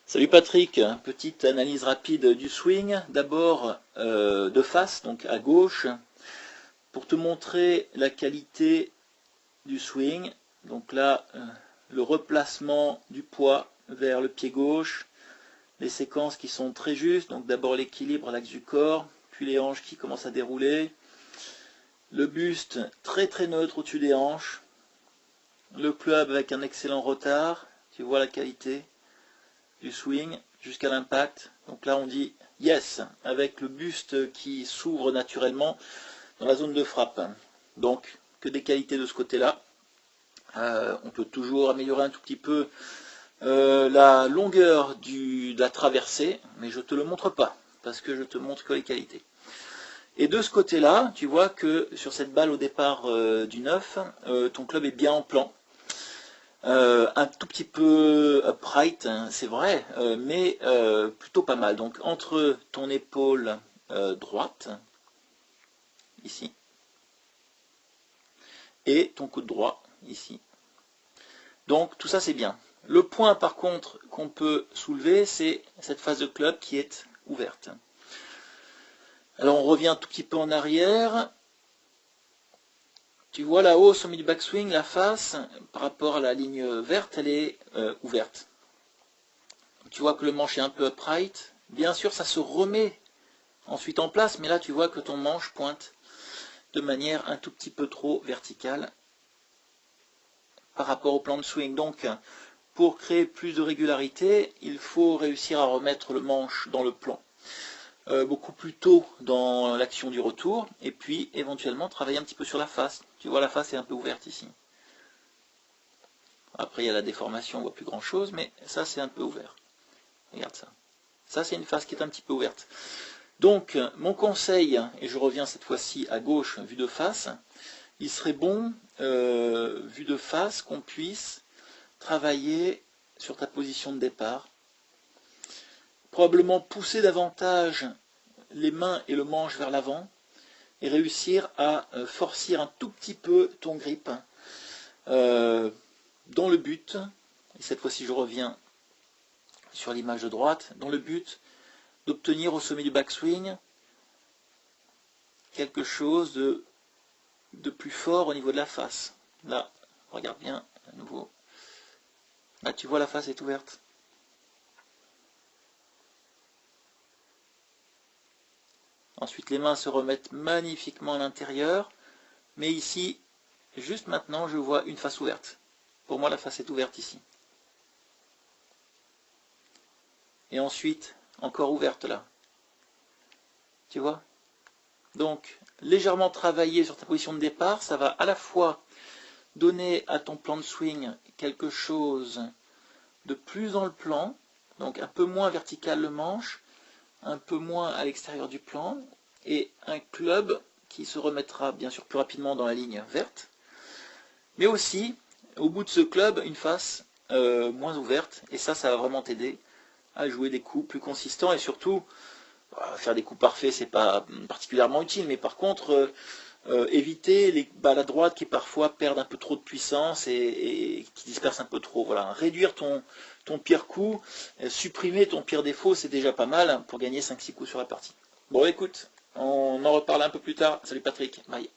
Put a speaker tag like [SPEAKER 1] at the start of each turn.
[SPEAKER 1] Salut Patrick, petite analyse rapide du swing. D'abord de face, donc à gauche, pour te montrer la qualité du swing. Donc là, le replacement du poids vers le pied gauche, les séquences qui sont très justes. Donc d'abord l'équilibre à l'axe du corps, puis les hanches qui commencent à dérouler. Le buste très très neutre au-dessus des hanches. Le club avec un excellent retard. Tu vois la qualité du swing jusqu'à l'impact. Donc là on dit yes avec le buste qui s'ouvre naturellement dans la zone de frappe. Donc que des qualités de ce côté-là. On peut toujours améliorer un tout petit peu la longueur de la traversée, mais je ne te le montre pas parce que je te montre que les qualités. Et de ce côté-là, tu vois que sur cette balle au départ du 9, ton club est bien en plan. Un tout petit peu upright, hein, c'est vrai, mais plutôt pas mal. Donc entre ton épaule droite, ici, et ton coude droit, ici. Donc tout ça c'est bien. Le point par contre qu'on peut soulever, c'est cette phase de club qui est ouverte. Alors on revient un tout petit peu en arrière. Tu vois là-haut, au sommet du backswing, la face, par rapport à la ligne verte, elle est ouverte. Tu vois que le manche est un peu upright. Bien sûr, ça se remet ensuite en place, mais là tu vois que ton manche pointe de manière un tout petit peu trop verticale par rapport au plan de swing. Donc, pour créer plus de régularité, il faut réussir à remettre le manche dans le plan beaucoup plus tôt dans l'action du retour, et puis éventuellement travailler un petit peu sur la face. Tu vois, la face est un peu ouverte ici. Après, il y a la déformation, on voit plus grand chose, mais ça c'est un peu ouvert. Regarde ça. Ça c'est une face qui est un petit peu ouverte. Donc, mon conseil, et je reviens cette fois-ci à gauche, vue de face, il serait bon, vue de face, qu'on puisse travailler sur ta position de départ. Probablement pousser davantage les mains et le manche vers l'avant et réussir à forcir un tout petit peu ton grip dans le but. Et cette fois-ci, je reviens sur l'image de droite, dans le but d'obtenir au sommet du backswing quelque chose de plus fort au niveau de la face. Là, regarde bien à nouveau. Là, tu vois, la face est ouverte. Ensuite, les mains se remettent magnifiquement à l'intérieur. Mais ici, juste maintenant, je vois une face ouverte. Pour moi, la face est ouverte ici. Et ensuite, encore ouverte là. Tu vois? Donc, légèrement travailler sur ta position de départ, ça va à la fois donner à ton plan de swing quelque chose de plus dans le plan, donc un peu moins vertical le manche, un peu moins à l'extérieur du plan, et un club qui se remettra bien sûr plus rapidement dans la ligne verte, mais aussi, au bout de ce club, une face moins ouverte, et ça va vraiment t'aider à jouer des coups plus consistants, et surtout, faire des coups parfaits, c'est pas particulièrement utile, mais par contre, éviter les balles à droite qui parfois perdent un peu trop de puissance et qui dispersent un peu trop. Voilà, réduire ton pire coup, supprimer ton pire défaut, c'est déjà pas mal pour gagner 5-6 coups sur la partie. Bon, écoute, on en reparle un peu plus tard. Salut Patrick, bye.